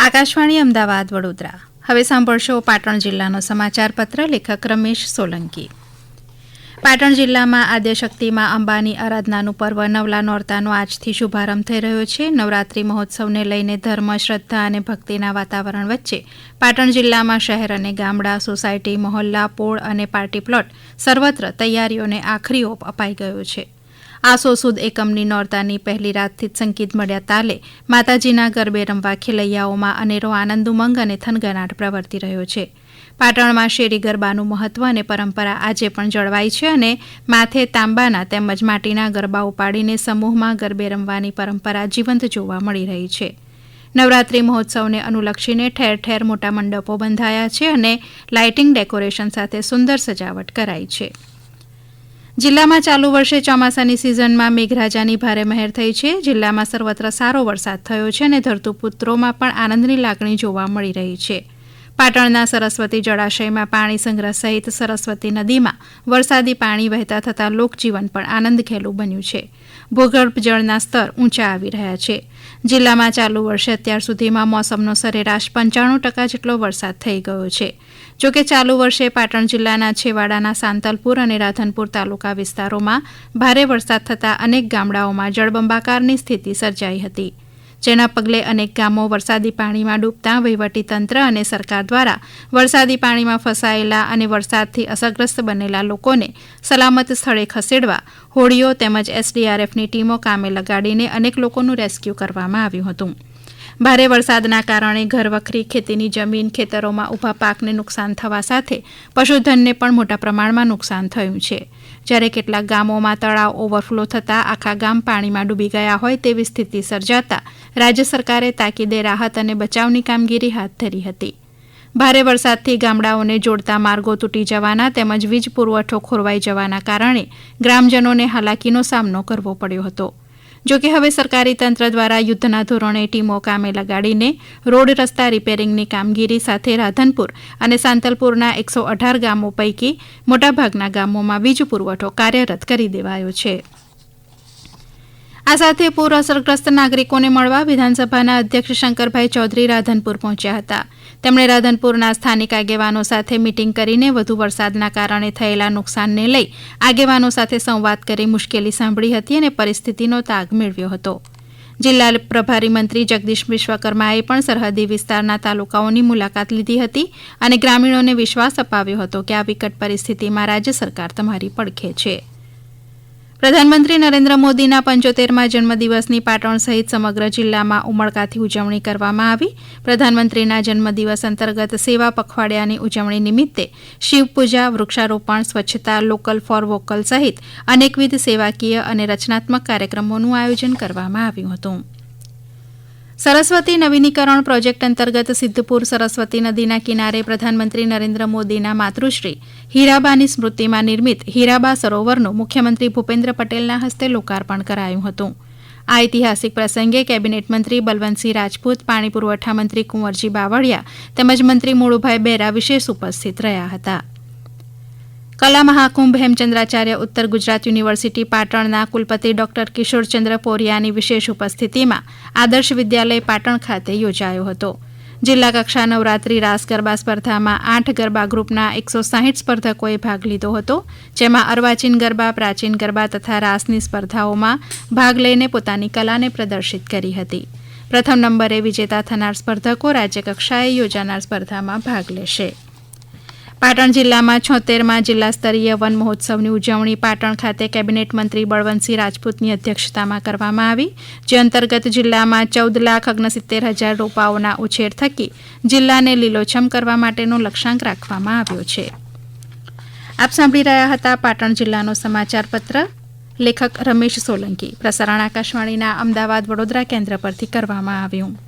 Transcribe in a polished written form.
આકાશવાણી અમદાવાદ વડોદરા. હવે સાંભળશો પાટણ જિલ્લાનો સમાચાર પત્ર. લેખક રમેશ સોલંકી. પાટણ જિલ્લામાં આદ્યશક્તિમાં અંબાની આરાધનાનું પર્વ નવલા નોરતાનો આજથી શુભારંભ થઈ રહ્યો છે. નવરાત્રી મહોત્સવને લઈને ધર્મ, શ્રદ્ધા અને ભક્તિના વાતાવરણ વચ્ચે પાટણ જિલ્લામાં શહેર અને ગામડા, સોસાયટી, મહોલ્લા, પોળ અને પાર્ટી પ્લોટ સર્વત્ર તૈયારીઓને આખરી ઓપ અપાઈ ગયો છે. આસો સુદ એકમની નોરતાની પહેલી રાતથી જ સંગીત મળ્યા તાલે માતાજીના ગરબે રમવા ખેલૈયાઓમાં અનેરો આનંદ, ઉમંગ અને થનગનાટ પ્રવર્તી રહ્યો છે. પાટણમાં શેરી ગરબાનું મહત્વ અને પરંપરા આજે પણ જળવાઈ છે અને માથે તાંબાના તેમજ માટીના ગરબા ઉપાડીને સમૂહમાં ગરબે રમવાની પરંપરા જીવંત જોવા મળી રહી છે. નવરાત્રી મહોત્સવને અનુલક્ષીને ઠેર ઠેર મોટા મંડપો બંધાયા છે અને લાઇટિંગ, ડેકોરેશન સાથે સુંદર સજાવટ કરાઈ છે. જિલ્લામાં ચાલુ વર્ષે ચોમાસાની સિઝનમાં મેઘરાજાની ભારે મહેર થઈ છે. જિલ્લામાં સર્વત્ર સારો વરસાદ થયો છે અને ધરતીપુત્રોમાં પણ આનંદની લાગણી જોવા મળી રહી છે. પાટણના સરસ્વતી જળાશયમાં પાણી સંગ્રહ સહિત સરસ્વતી નદીમાં વરસાદી પાણી વહેતા થતાં લોકજીવન પણ આનંદઘેલું બન્યું છે. ભૂગર્ભ જળના સ્તર ઊંચા આવી રહ્યા છે. જિલ્લામાં ચાલુ વર્ષે અત્યાર સુધીમાં મોસમનો સરેરાશ 95% જેટલો વરસાદ થઈ ગયો છે. જોકે ચાલુ વર્ષે પાટણ જિલ્લાના છેવાડાના સાંતલપુર અને રાધનપુર તાલુકા વિસ્તારોમાં ભારે વરસાદ થતાં અનેક ગામડાઓમાં જળબંબાકારની સ્થિતિ સર્જાઈ હતી. જેના પગલે અનેક ગામો વરસાદી પાણીમાં ડૂબતા વહીવટીતંત્ર અને સરકાર દ્વારા વરસાદી પાણીમાં ફસાયેલા અને વરસાદથી અસરગ્રસ્ત બનેલા લોકોને સલામત સ્થળે ખસેડવા હોડીઓ તેમજ એસડીઆરએફની ટીમો કામે લગાડીને અનેક લોકોનું રેસ્ક્યુ કરવામાં આવ્યું હતું. ભારે વરસાદના કારણે ઘરવખરી, ખેતીની જમીન, ખેતરોમાં ઊભા પાકને નુકસાન થવા સાથે પશુધનને પણ મોટા પ્રમાણમાં નુકસાન થયું છે. જ્યારે કેટલાક ગામોમાં તળાવ ઓવરફ્લો થતાં આખા ગામ પાણીમાં ડૂબી ગયા હોય તેવી સ્થિતિ સર્જાતા રાજ્ય સરકારે તાકીદે રાહત અને બચાવની કામગીરી હાથ ધરી હતી. ભારે વરસાદથી ગામડાઓને જોડતા માર્ગો તૂટી જવાના તેમજ વીજ પુરવઠો ખોરવાઈ જવાના કારણે ગ્રામજનોને હાલાકીનો સામનો કરવો પડ્યો હતો. જોકે હવે સરકારી તંત્ર દ્વારા યુદ્ધના ધોરણે ટીમો કામે લગાડીને રોડ રસ્તા રિપેરિંગની કામગીરી સાથે રાધનપુર અને સાંતલપુરના 118 ગામો પૈકી મોટાભાગના ગામોમાં વીજ પુરવઠો કાર્યરત કરી દેવાયો છે. આ સાથે પૂર અસરગ્રસ્ત નાગરિકોને મળવા વિધાનસભાના અધ્યક્ષ શંકરભાઈ ચૌધરી રાધનપુર પહોંચ્યા હતા. તેમણે રાધનપુરના સ્થાનિક આગેવાનો સાથે મીટિંગ કરીને વધુ વરસાદના કારણે થયેલા નુકસાનને લઈ આગેવાનો સાથે સંવાદ કરી મુશ્કેલી સાંભળી હતી અને પરિસ્થિતિનો તાગ મેળવ્યો હતો. જિલ્લા પ્રભારી મંત્રી જગદીશ વિશ્વકર્માએ પણ સરહદી વિસ્તારના તાલુકાઓની મુલાકાત લીધી હતી અને ગ્રામીણોને વિશ્વાસ અપાવ્યો હતો કે આ વિકટ પરિસ્થિતિમાં રાજ્ય સરકાર તમારી પડખે છે. પ્રધાનમંત્રી નરેન્દ્ર મોદીના 75મા જન્મદિવસની પાટણ સહિત સમગ્ર જિલ્લામાં ઉમળકાથી ઉજવણી કરવામાં આવી. પ્રધાનમંત્રીના જન્મદિવસ અંતર્ગત સેવા પખવાડિયાની ઉજવણી નિમિત્તે શિવપૂજા, વૃક્ષારોપણ, સ્વચ્છતા, લોકલ ફોર વોકલ સહિત અનેકવિધ સેવાકીય અને રચનાત્મક કાર્યક્રમોનું આયોજન કરવામાં આવ્યું હતું. સરસ્વતી નવીનીકરણ પ્રોજેક્ટ અંતર્ગત સિદ્ધપુર સરસ્વતી નદીના કિનારે પ્રધાનમંત્રી નરેન્દ્ર મોદીના માતૃશ્રી હીરાબાની સ્મૃતિમાં નિર્મિત હીરાબા સરોવરનું મુખ્યમંત્રી ભૂપેન્દ્ર પટેલના હસ્તે લોકાર્પણ કરાયું હતું. આ ઐતિહાસિક પ્રસંગે કેબિનેટ મંત્રી બલવંતસિંહ રાજપૂત, પાણી પુરવઠા મંત્રી કુંવરજી બાવળિયા તેમજ મંત્રી મુળુભાઈ બેરા વિશેષ ઉપસ્થિત રહ્યા હતા. કલા મહાકુંભ હેમચંદ્રાચાર્ય ઉત્તર ગુજરાત યુનિવર્સિટી પાટણના કુલપતિ ડોક્ટર કિશોરચંદ્ર પોરિયાની વિશેષ ઉપસ્થિતિમાં આદર્શ વિદ્યાલય પાટણ ખાતે યોજાયો હતો. જિલ્લા કક્ષા નવરાત્રી રાસ ગરબા સ્પર્ધામાં 8 ગરબા ગ્રુપના 160 સ્પર્ધકોએ ભાગ લીધો હતો. જેમાં અર્વાચીન ગરબા, પ્રાચીન ગરબા તથા રાસની સ્પર્ધાઓમાં ભાગ લઈને પોતાની કલાને પ્રદર્શિત કરી હતી. પ્રથમ નંબરે વિજેતા થનાર સ્પર્ધકો રાજ્ય કક્ષાએ યોજાનાર સ્પર્ધામાં ભાગ લેશે. પાટણ જિલ્લામાં 76મા જિલ્લા સ્તરીય વન મહોત્સવની ઉજવણી પાટણ ખાતે કેબિનેટ મંત્રી બળવંતસિંહ રાજપૂતની અધ્યક્ષતામાં કરવામાં આવી. જે અંતર્ગત જિલ્લામાં 14,69,000 રોપાઓના ઉછેર થકી જિલ્લાને લીલોછમ કરવા માટેનો લક્ષ્યાંક રાખવામાં આવ્યો છે. આપ સાંભળી રહ્યા હતા પાટણ જિલ્લાનો સમાચાર પત્ર. લેખક રમેશ સોલંકી. પ્રસારણ આકાશવાણીના અમદાવાદ વડોદરા કેન્દ્ર પરથી કરવામાં આવ્યું.